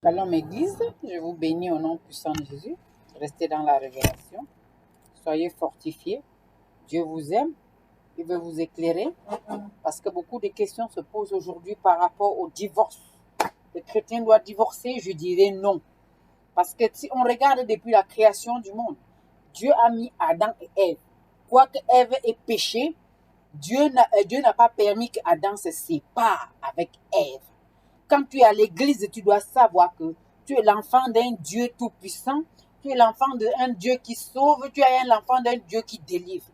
Shalom Église, je vous bénis au nom puissant de Jésus. Restez dans la révélation. Soyez fortifiés. Dieu vous aime. Il veut vous éclairer. Parce que beaucoup de questions se posent aujourd'hui par rapport au divorce. Le chrétien doit divorcer? Je dirais non. Parce que si on regarde depuis la création du monde, Dieu a mis Adam et Ève. Quoique Ève ait péché, Dieu n'a pas permis qu'Adam se sépare avec Ève. Quand tu es à l'église, tu dois savoir que tu es l'enfant d'un Dieu tout-puissant, tu es l'enfant d'un Dieu qui sauve, tu es l'enfant d'un Dieu qui délivre.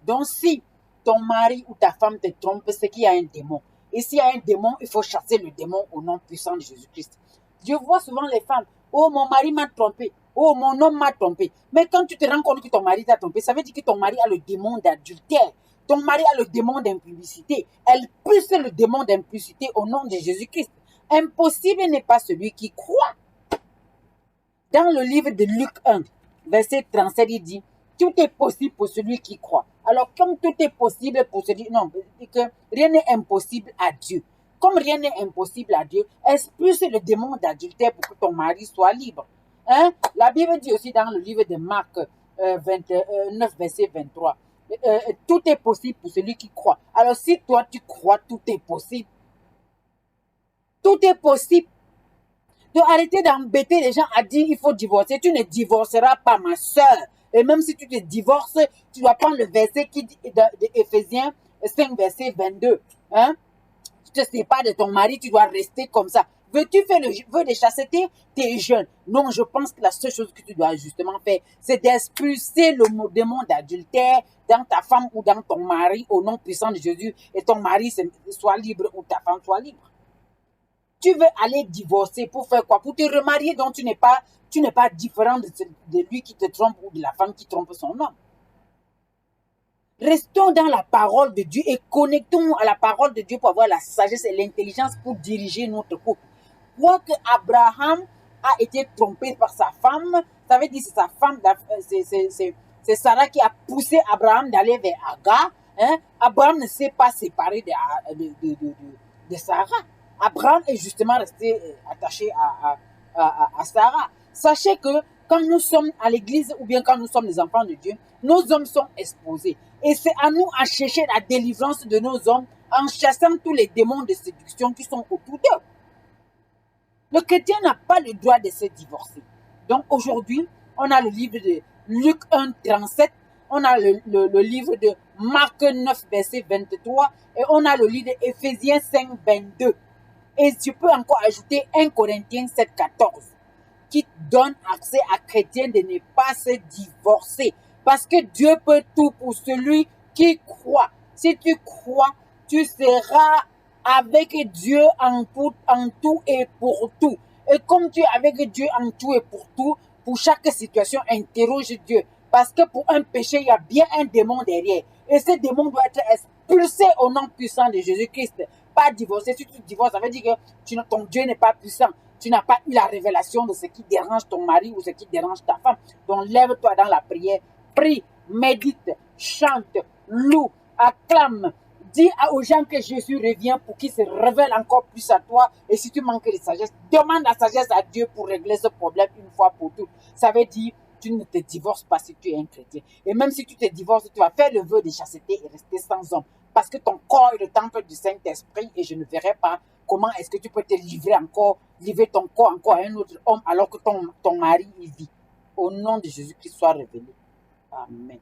Donc si ton mari ou ta femme te trompe, c'est qu'il y a un démon. Et s'il y a un démon, il faut chasser le démon au nom puissant de Jésus-Christ. Je vois souvent les femmes, oh mon mari m'a trompé, oh mon homme m'a trompé. Mais quand tu te rends compte que ton mari t'a trompé, ça veut dire que ton mari a le démon d'adultère. Ton mari a le démon d'impudicité. Elle pousse le démon d'impudicité au nom de Jésus-Christ. Impossible n'est pas celui qui croit. Dans le livre de Luc 1, verset 37, il dit, tout est possible pour celui qui croit. Alors, comme tout est possible pour celui... Non, que rien n'est impossible à Dieu. Comme rien n'est impossible à Dieu, expulse le démon d'adultère pour que ton mari soit libre. Hein? La Bible dit aussi dans le livre de Marc 29, verset 23, tout est possible pour celui qui croit. Alors, si toi tu crois, tout est possible. Tout est possible. De arrêter d'embêter les gens à dire il faut divorcer. Tu ne divorceras pas, ma soeur. Et même si tu te divorces, tu dois prendre le verset qui dit de Éphésiens 5, verset 22. Hein? Tu te sépares de ton mari, tu dois rester comme ça. Veux-tu faire le vœu de chasteté? Tu es jeune. Non, je pense que la seule chose que tu dois justement faire, c'est d'expulser le démon d'adultère dans ta femme ou dans ton mari au nom puissant de Jésus. Et ton mari soit libre ou ta femme soit libre. Tu veux aller divorcer pour faire quoi? Pour te remarier, donc tu n'es pas différent de lui qui te trompe ou de la femme qui trompe son homme. Restons dans la parole de Dieu et connectons à la parole de Dieu pour avoir la sagesse et l'intelligence pour diriger notre couple. Quoique Abraham a été trompé par sa femme, ça veut dire que c'est sa femme, c'est Sarah qui a poussé Abraham d'aller vers Agar. Hein? Abraham ne s'est pas séparé de Sarah. Abraham est justement resté attaché à Sarah. Sachez que quand nous sommes à l'église ou bien quand nous sommes les enfants de Dieu, nos hommes sont exposés. Et c'est à nous à chercher la délivrance de nos hommes en chassant tous les démons de séduction qui sont autour d'eux. Le chrétien n'a pas le droit de se divorcer. Donc aujourd'hui, on a le livre de Luc 1, 37, on a le livre de Marc 9, verset 23, et on a le livre d'Éphésiens 5, 22. Et je peux encore ajouter 1 Corinthiens 7, 14, qui donne accès à chrétiens de ne pas se divorcer. Parce que Dieu peut tout pour celui qui croit. Si tu crois, tu seras avec Dieu en tout et pour tout. Et comme tu es avec Dieu en tout et pour tout, pour chaque situation, interroge Dieu. Parce que pour un péché, il y a bien un démon derrière. Et ce démon doit être expulsé au nom puissant de Jésus-Christ. Pas divorcer. Si tu divorces, ça veut dire que ton Dieu n'est pas puissant. Tu n'as pas eu la révélation de ce qui dérange ton mari ou ce qui dérange ta femme. Donc lève-toi dans la prière. Prie, médite, chante, loue, acclame. Dis aux gens que Jésus revient pour qu'il se révèle encore plus à toi. Et si tu manques de sagesse, demande la sagesse à Dieu pour régler ce problème une fois pour toutes. Ça veut dire, tu ne te divorces pas si tu es un chrétien. Et même si tu te divorces, tu vas faire le vœu de chasteté et rester sans homme. Parce que ton corps est le temple du Saint-Esprit et je ne verrai pas comment est-ce que tu peux te livrer ton corps encore à un autre homme alors que ton mari y vit. Au nom de Jésus-Christ, soit révélé. Amen.